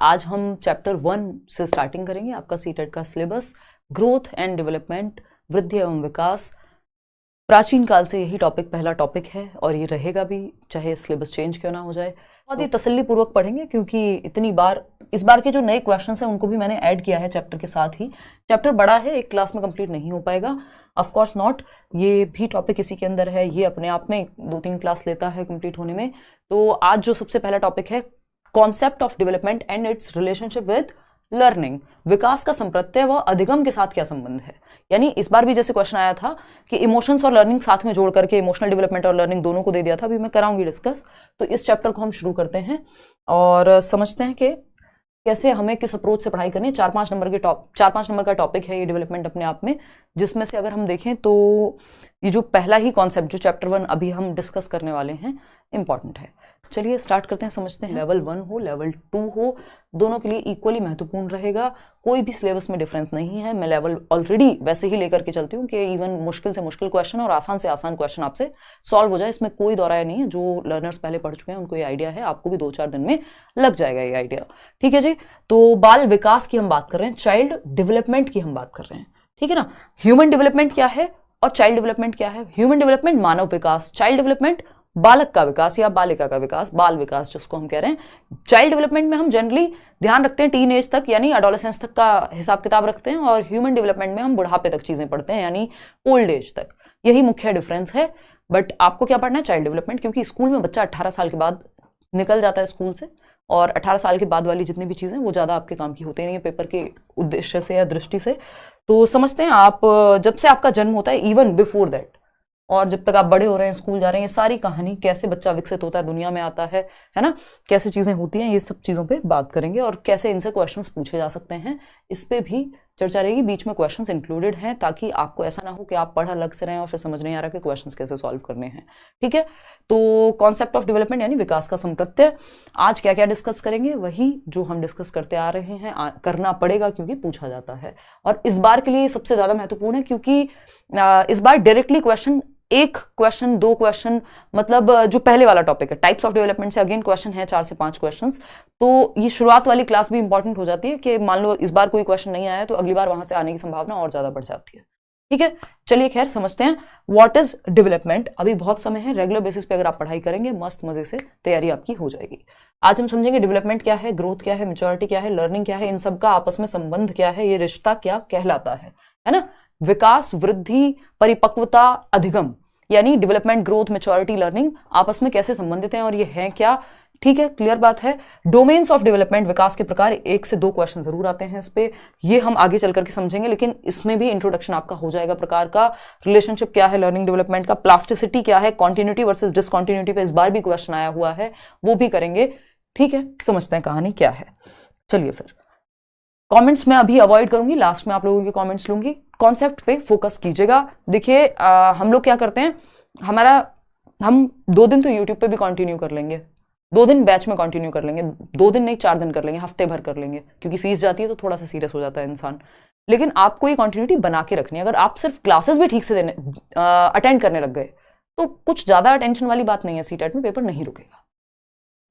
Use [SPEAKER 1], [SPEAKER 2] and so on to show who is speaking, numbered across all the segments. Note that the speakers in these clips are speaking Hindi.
[SPEAKER 1] आज हम चैप्टर 1 से स्टार्टिंग करेंगे। आपका सीटेट का सिलेबस ग्रोथ एंड डेवलपमेंट, वृद्धि एवं विकास। प्राचीन काल से यही टॉपिक पहला टॉपिक है और ये रहेगा भी, चाहे सिलेबस चेंज क्यों ना हो जाए। बहुत ही तसल्ली पूर्वक पढ़ेंगे क्योंकि इतनी बार इस बार के जो नए क्वेश्चंस हैं उनको भी मैंने ऐड किया है चैप्टर के साथ ही। चैप्टर बड़ा है, एक क्लास में कंप्लीट नहीं हो पाएगा, ऑफ कोर्स नॉट। ये भी टॉपिक इसी के अंदर है, ये अपने आप में 2-3 क्लास लेता है कंप्लीट होने में। तो आज जो सबसे पहला टॉपिक है, concept of development and its relationship with learning. विकास का संप्रत्यय व अधिगम के साथ क्या संबंध है। यानी इस बार भी जैसे क्वेश्चन आया था कि इमोशंस और लर्निंग साथ में जोड़ करके इमोशनल डेवलपमेंट और लर्निंग दोनों को दे दिया था, अभी मैं कराऊंगी डिस्कस। तो इस चैप्टर को हम शुरू करते हैं और समझते हैं कि कैसे हमें किस अप्रोच से पढ़ाई करनी है। 4-5 नंबर का टॉपिक है ये डेवलपमेंट अपने आप में, जिसमें से अगर हम देखें तो ये जो पहला ही कॉन्सेप्ट जो चैप्टर 1 अभी हम डिस्कस करने वाले हैं इंपॉर्टेंट है। चलिए स्टार्ट करते हैं, समझते हैं। लेवल 1 हो लेवल 2 हो, दोनों के लिए इक्वली महत्वपूर्ण रहेगा, कोई भी सिलेबस में डिफरेंस नहीं है। मैं लेवल ऑलरेडी वैसे ही लेकर के चलती हूँ कि इवन मुश्किल से मुश्किल क्वेश्चन और आसान से आसान क्वेश्चन आपसे सॉल्व हो जाए, इसमें कोई दौराया नहीं है। जो लर्नर्स पहले पढ़ चुके हैं उनको ये आइडिया है, आपको भी 2-4 दिन में लग जाएगा ये आइडिया, ठीक है जी। तो बाल विकास की हम बात कर रहे हैं, चाइल्ड डेवलपमेंट की हम बात कर रहे हैं, ठीक है ना। ह्यूमन डेवलपमेंट क्या है और चाइल्ड डेवलपमेंट क्या है। ह्यूमन डेवलपमेंट मानव विकास, चाइल्ड डेवलपमेंट बालक का विकास या बालिका का विकास, बाल विकास जिसको हम कह रहे हैं। चाइल्ड डेवलपमेंट में हम जनरली ध्यान रखते हैं टीन एज तक यानी एडोलेसेंस तक का हिसाब किताब रखते हैं, और ह्यूमन डेवलपमेंट में हम बुढ़ापे तक चीजें पढ़ते हैं यानी ओल्ड एज तक। यही मुख्य डिफरेंस है। बट आपको क्या पढ़ना है, चाइल्ड डेवलपमेंट, क्योंकि स्कूल में बच्चा 18 साल के बाद निकल जाता है स्कूल से, और 18 साल के बाद वाली जितनी भी चीजें वो ज्यादा आपके काम की होती नहीं है पेपर के उद्देश्य से या दृष्टि से। तो समझते हैं आप जब से आपका जन्म होता है, इवन बिफोर दैट, और जब तक आप बड़े हो रहे हैं, स्कूल जा रहे हैं, ये सारी कहानी कैसे बच्चा विकसित होता है, दुनिया में आता है ना, कैसे चीजें होती हैं, ये सब चीजों पे बात करेंगे और कैसे इनसे क्वेश्चंस पूछे जा सकते हैं, इस पे भी चर्चा रहेगी। बीच में क्वेश्चंस इंक्लूडेड हैं ताकि आपको ऐसा ना हो कि आप पढ़ अलग से रहे हैं और फिर समझ नहीं आ रहा कि क्वेश्चंस कैसे सॉल्व करने हैं, ठीक है। तो कॉन्सेप्ट ऑफ डेवलपमेंट यानी विकास का संप्रत्यय, आज क्या क्या डिस्कस करेंगे, वही जो हम डिस्कस करते आ रहे हैं, करना पड़ेगा क्योंकि पूछा जाता है। और इस बार के लिए सबसे ज्यादा महत्वपूर्ण है क्योंकि इस बार डायरेक्टली क्वेश्चन, एक क्वेश्चन 2 क्वेश्चन, मतलब जो पहले वाला टॉपिक है टाइप्स ऑफ डेवलपमेंट से अगेन क्वेश्चन है 4 से 5 क्वेश्चंस। तो ये शुरुआत वाली क्लास भी इंपॉर्टेंट हो जाती है कि मान लो इस बार कोई क्वेश्चन नहीं आया तो अगली बार वहां से आने की संभावना और ज्यादा बढ़ जाती है, ठीक है। चलिए खैर समझते हैं व्हाट इज डेवलपमेंट। अभी बहुत समय है, रेगुलर बेसिस पे अगर आप पढ़ाई करेंगे मस्त मजे से तैयारी आपकी हो जाएगी। आज हम समझेंगे डेवलपमेंट क्या है, ग्रोथ क्या है, मैच्योरिटी क्या है, लर्निंग क्या है, इन सब का आपस में संबंध क्या है, ये रिश्ता क्या कहलाता है ना। विकास, वृद्धि, परिपक्वता, अधिगम यानी डेवलपमेंट, ग्रोथ, मैच्योरिटी, लर्निंग आपस में कैसे संबंधित हैं और ये हैं क्या, ठीक है, क्लियर बात है। डोमेन्स ऑफ डेवलपमेंट, विकास के प्रकार, 1 से 2 क्वेश्चन जरूर आते हैं इस पे, ये हम आगे चल करके समझेंगे, लेकिन इसमें भी इंट्रोडक्शन आपका हो जाएगा प्रकार का। रिलेशनशिप क्या है लर्निंग डेवलपमेंट का, प्लास्टिसिटी क्या है, कॉन्टिन्यूटी वर्सेस डिसकॉन्टिन्यूटी पे इस बार भी क्वेश्चन आया हुआ है, वो भी करेंगे, ठीक है। समझते हैं कहानी क्या है। चलिए फिर कमेंट्स में अभी अवॉइड करूंगी, लास्ट में आप लोगों के कमेंट्स लूंगी। कॉन्सेप्ट पे फोकस कीजिएगा। देखिए हम लोग क्या करते हैं, हम 2 दिन तो यूट्यूब पे भी कंटिन्यू कर लेंगे, 2 दिन बैच में कंटिन्यू कर लेंगे, 2 दिन नहीं 4 दिन कर लेंगे, हफ्ते भर कर लेंगे, क्योंकि फीस जाती है तो थोड़ा सा सीरियस हो जाता है इंसान। लेकिन आपको ये कंटिन्यूटी बना के रखनी है। अगर आप सिर्फ क्लासेस भी ठीक से अटेंड करने लग गए तो कुछ ज्यादा टेंशन वाली बात नहीं है, सीटेट में पेपर नहीं रुकेगा।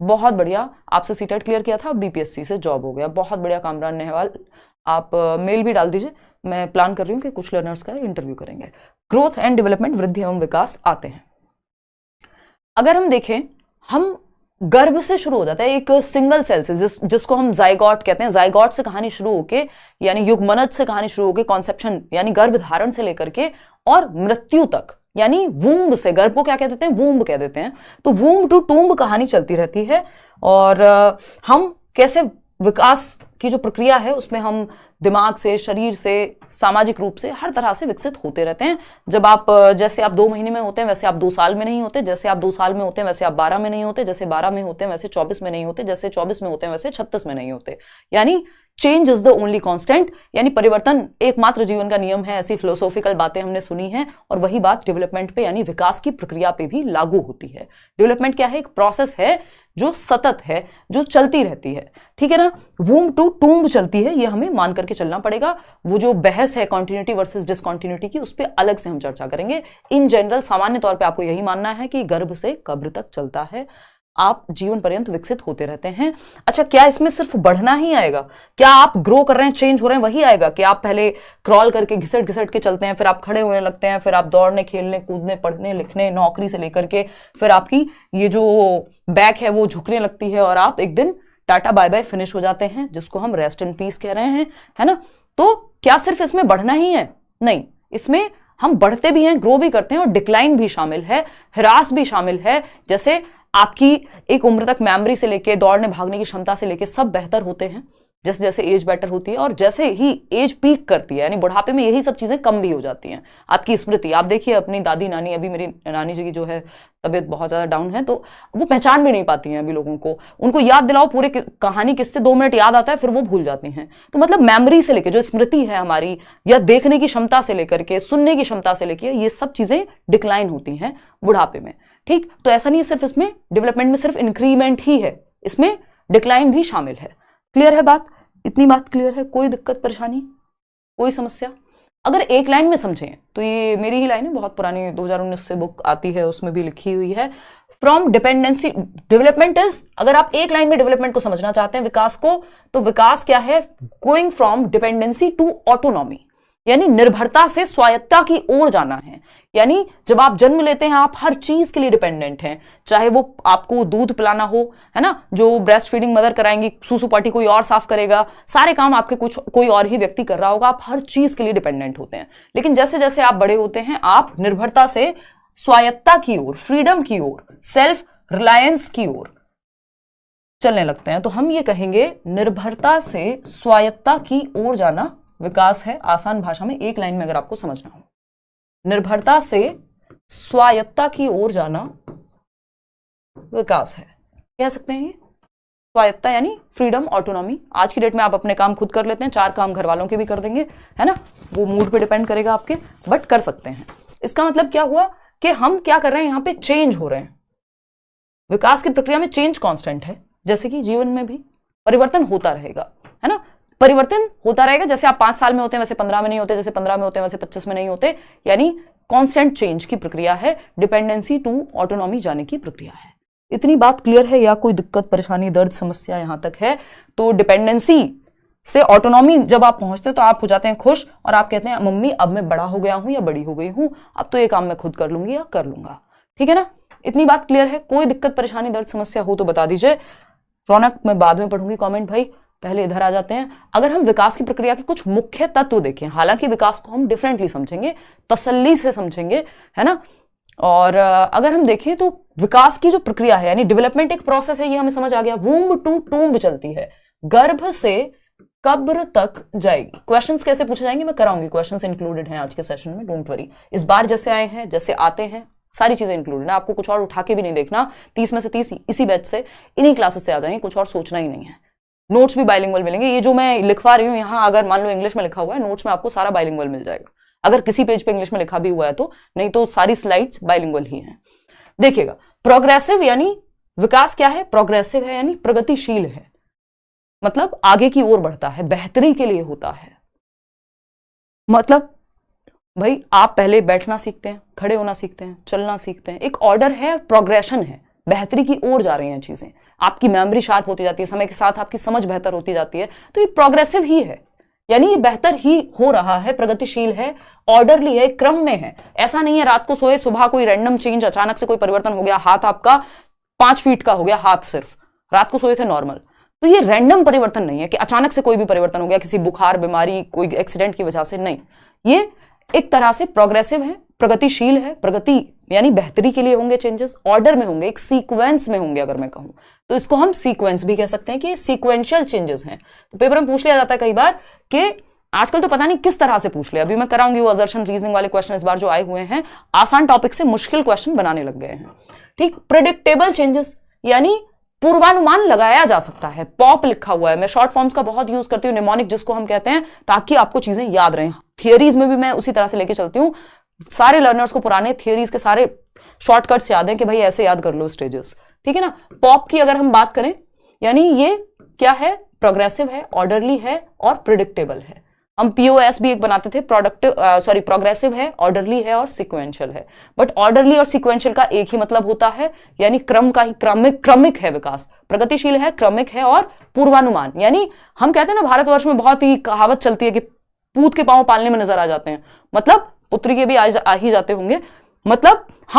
[SPEAKER 1] बहुत बढ़िया, आपसे सीटेट क्लियर किया था, बीपीएससी से जॉब हो गया, बहुत बढ़िया कामरान नेहवाल। आप मेल भी डाल दीजिए, मैं प्लान कर रही हूँ कि कुछ लर्नर्स का इंटरव्यू करेंगे। ग्रोथ एंड डेवलपमेंट, वृद्धि एवं विकास आते हैं। अगर हम देखें, हम गर्भ से शुरू हो जाता है, एक सिंगल सेल से, जिसको हम जाइगोट कहते हैं। जाइगोट से कहानी शुरू होके यानी युग्मनज से कहानी शुरू होके कॉन्सेप्शन यानी गर्भ धारण से लेकर के और मृत्यु तक यानी वूम्ब से, गर्भ को क्या कह देते हैं, वूम्ब कह देते हैं। तो वूम्ब टू टूम्ब कहानी चलती रहती है। और हम कैसे विकास की जो प्रक्रिया है उसमें हम दिमाग से, शरीर से, सामाजिक रूप से हर तरह से विकसित होते रहते हैं। जब आप जैसे आप 2 महीने में होते हैं वैसे आप 2 साल में नहीं होते, जैसे आप 2 साल में होते हैं वैसे आप 12 में नहीं होते, जैसे 12 में होते हैं वैसे 24 में नहीं होते, जैसे 24 में होते हैं वैसे 36 में नहीं होते। यानी change is the only constant, यानी परिवर्तन एकमात्र जीवन का नियम है। ऐसी फिलोसॉफिकल बातें हमने सुनी हैं और वही बात डेवलपमेंट पे यानी विकास की प्रक्रिया पे भी लागू होती है। डेवलपमेंट क्या है, एक प्रोसेस है जो सतत है, जो चलती रहती है, ठीक है ना। वूम्ब टू टूम्ब चलती है, ये हमें मान करके चलना पड़ेगा। वो जो बहस है कॉन्टिन्यूटी वर्सेस डिसकॉन्टिन्यूटी की, उस पर अलग से हम चर्चा करेंगे। इन जनरल सामान्य तौर पे आपको यही मानना है कि गर्भ से कब्र तक चलता है। आप जीवन पर्यंत विकसित होते रहते हैं। अच्छा, क्या इसमें सिर्फ बढ़ना ही आएगा? क्या आप ग्रो कर रहे हैं, चेंज हो रहे हैं, वही आएगा? कि आप पहले क्रॉल करके घिसट घिसट के चलते हैं, फिर आप खड़े होने लगते हैं, फिर आप दौड़ने, खेलने, कूदने, पढ़ने, लिखने, नौकरी से लेकर के फिर आपकी ये जो बैक है वो झुकने लगती है और आप एक दिन टाटा बाय बाय फिनिश हो जाते हैं, जिसको हम रेस्ट इन पीस कह रहे हैं, है ना? तो क्या सिर्फ इसमें बढ़ना ही है? नहीं, इसमें हम बढ़ते भी हैं, ग्रो भी करते हैं और डिक्लाइन भी शामिल है, ह्रास भी शामिल है। जैसे आपकी एक उम्र तक मेमोरी से लेके दौड़ने भागने की क्षमता से लेके सब बेहतर होते हैं जैसे जैसे एज बेटर होती है, और जैसे ही एज पीक करती है यानी बुढ़ापे में यही सब चीजें कम भी हो जाती हैं। आपकी स्मृति, आप देखिए अपनी दादी नानी, अभी मेरी नानी जी की जो है तबीयत बहुत ज्यादा डाउन है, तो वो पहचान भी नहीं पाती हैं अभी लोगों को। उनको याद दिलाओ पूरे कहानी किससे 2 मिनट याद आता है, फिर वो भूल जाती हैं। तो मतलब मेमोरी से लेकर जो स्मृति है हमारी, या देखने की क्षमता से लेकर के सुनने की क्षमता से लेकर, ये सब चीजें डिक्लाइन होती हैं बुढ़ापे में। ठीक, तो ऐसा नहीं है सिर्फ इसमें डेवलपमेंट में सिर्फ इंक्रीमेंट ही है, इसमें डिक्लाइन भी शामिल है। क्लियर है बात? इतनी बात क्लियर है? कोई दिक्कत परेशानी, कोई समस्या? अगर एक लाइन में समझें तो ये मेरी ही लाइन है, बहुत पुरानी 2019 से बुक आती है, उसमें भी लिखी हुई है। फ्रॉम डिपेंडेंसी डेवलपमेंट इज, अगर आप एक लाइन में डेवलपमेंट को समझना चाहते हैं, विकास को, तो विकास क्या है? Going from dependency to autonomy, यानी निर्भरता से स्वायत्तता की ओर जाना है। यानी जब आप जन्म लेते हैं आप हर चीज के लिए डिपेंडेंट हैं, चाहे वो आपको दूध पिलाना हो, है ना, जो ब्रेस्ट फीडिंग मदर कराएंगी, सूसू पाटी कोई और साफ करेगा, सारे काम आपके कोई और ही व्यक्ति कर रहा होगा, आप हर चीज के लिए डिपेंडेंट होते हैं। लेकिन जैसे जैसे आप बड़े होते हैं आप निर्भरता से स्वायत्तता की ओर, फ्रीडम की ओर, सेल्फ रिलायंस की ओर चलने लगते हैं। तो हम ये कहेंगे निर्भरता से स्वायत्तता की ओर जाना विकास है। आसान भाषा में एक लाइन में अगर आपको समझना हो, निर्भरता से स्वायत्तता की ओर जाना विकास है, कह सकते हैं। स्वायत्तता यानी फ्रीडम, ऑटोनॉमी। आज की डेट में आप अपने काम खुद कर लेते हैं, 4 काम घर वालों के भी कर देंगे, है ना, वो मूड पे डिपेंड करेगा आपके, बट कर सकते हैं। इसका मतलब क्या हुआ कि हम क्या कर रहे हैं, यहां पे चेंज हो रहे हैं। विकास की प्रक्रिया में चेंज कांस्टेंट है, जैसे कि जीवन में भी परिवर्तन होता रहेगा, है ना, परिवर्तन होता रहेगा। जैसे आप 5 साल में होते हैं वैसे 15 में नहीं होते, जैसे 15 में होते हैं वैसे 25 में नहीं होते, यानी कांस्टेंट चेंज की प्रक्रिया है, डिपेंडेंसी टू ऑटोनॉमी जाने की प्रक्रिया है। इतनी बात क्लियर है या कोई दिक्कत परेशानी दर्द समस्या यहां तक है? तो डिपेंडेंसी से ऑटोनॉमी जब आप पहुंचते हैं तो आप हो जाते हैं खुश, और आप कहते हैं मम्मी अब मैं बड़ा हो गया हूं या बड़ी हो गई हूं, अब तो ये काम मैं खुद कर लूंगी या कर लूंगा। ठीक है ना, इतनी बात क्लियर है? कोई दिक्कत परेशानी दर्द समस्या हो तो बता दीजिए। रौनक मैं बाद में पढ़ूंगी कमेंट, भाई पहले इधर आ जाते हैं। अगर हम विकास की प्रक्रिया के कुछ मुख्य तत्व देखें, हालांकि विकास को हम डिफरेंटली समझेंगे, तसल्ली से समझेंगे, है ना, और अगर हम देखें तो विकास की जो प्रक्रिया है यानी डेवलपमेंट एक प्रोसेस है, ये हमें समझ आ गया। वूम्ब टू टूम्ब चलती है, गर्भ से कब्र तक जाएगी। क्वेश्चंस कैसे पूछे जाएंगे मैं कराऊंगी, क्वेश्चंस इंक्लूडेड हैं आज के सेशन में, डोंट वरी। इस बार जैसे आए हैं, जैसे आते हैं, सारी चीजें इंक्लूडेड है, आपको कुछ और उठा के भी नहीं देखना। 30 में से 30 इसी बैच से, इन्हीं क्लासेस से आ जाएंगे, कुछ और सोचना ही नहीं है। नोट्स भी बाइलिंगुअल मिलेंगे। ये जो मैं लिखवा रही हूँ यहाँ, अगर मान लो इंग्लिश में लिखा हुआ है, नोट्स में आपको सारा बाइलिंगुअल मिल जाएगा, अगर किसी पेज पे इंग्लिश में लिखा भी हुआ है तो, नहीं तो सारी स्लाइड्स बाइलिंगुअल ही हैं। देखिएगा, प्रोग्रेसिव यानी विकास क्या है? प्रोग्रेसिव है यानी प्रगतिशील है, मतलब आगे की ओर बढ़ता है, बेहतरी के लिए होता है। मतलब भाई आप पहले बैठना सीखते हैं, खड़े होना सीखते हैं, चलना सीखते हैं, एक ऑर्डर है, प्रोग्रेशन है, बेहतरी की ओर जा रही हैं चीजें, आपकी मेमोरी शार्प होती जाती है, समय के साथ आपकी समझ बेहतर होती जाती है, तो ये प्रोग्रेसिव ही है, यानी ये बेहतर ही हो रहा है, प्रगतिशील है, ऑर्डरली है, क्रम में है। ऐसा नहीं है रात को सोए सुबह कोई रैंडम चेंज, अचानक से कोई परिवर्तन हो गया, हाथ आपका 5 फीट का हो गया, हाथ सिर्फ, रात को सोए थे नॉर्मल, तो ये रैंडम परिवर्तन नहीं है कि अचानक से कोई भी परिवर्तन हो गया, किसी बुखार, बीमारी, कोई एक्सीडेंट की वजह से, नहीं। ये एक तरह से प्रोग्रेसिव है, प्रगतिशील है, प्रगति यानी बेहतरी के लिए होंगे चेंजेस, ऑर्डर में होंगे, एक सीक्वेंस में होंगे। अगर मैं कहूं तो इसको हम सीक्वेंस भी कह सकते हैं कि सीक्वेंशियल चेंजेस हैं। तो पेपर में पूछ लिया जाता है कई बार कि आजकल तो पता नहीं किस तरह से पूछ लिया, अभी मैं कराऊंगी वो असर्शन रीजनिंग वाले क्वेश्चन इस बार जो आए हुए हैं, आसान टॉपिक से मुश्किल क्वेश्चन बनाने लग गए हैं। ठीक, प्रेडिक्टेबल चेंजेस यानी पूर्वानुमान लगाया जा सकता है। पॉप लिखा हुआ है, मैं शॉर्ट फॉर्म्स का बहुत यूज करती हूँ, निमोनिक जिसको हम कहते हैं, ताकि आपको चीजें याद रहें। थियरीज में भी मैं उसी तरह से लेके चलती हूँ, सारे लर्नर्स को पुराने थियरीज के सारे शॉर्टकट्स याद हैं कि भाई ऐसे याद कर लो स्टेजेस। ठीक है ना, पॉप की अगर हम बात करें, यानी ये क्या है? प्रोग्रेसिव है, ऑर्डरली है और प्रिडिक्टेबल है। हम पीओएस भी एक बनाते थे, प्रोग्रेसिव है, ऑर्डरली है और सिक्वेंशियल है। बट ऑर्डरली और सिक्वेंशियल का एक ही मतलब होता है, यानी क्रम का ही, क्रमिक है विकास, प्रगतिशील है, क्रमिक है और पूर्वानुमान। यानी हम कहते हैं ना, भारतवर्ष में बहुत ही कहावत चलती है कि पूत के पांव पालने में नजर आ जाते हैं, मतलब पुत्री के भी आ ही जाते होंगे, मतलब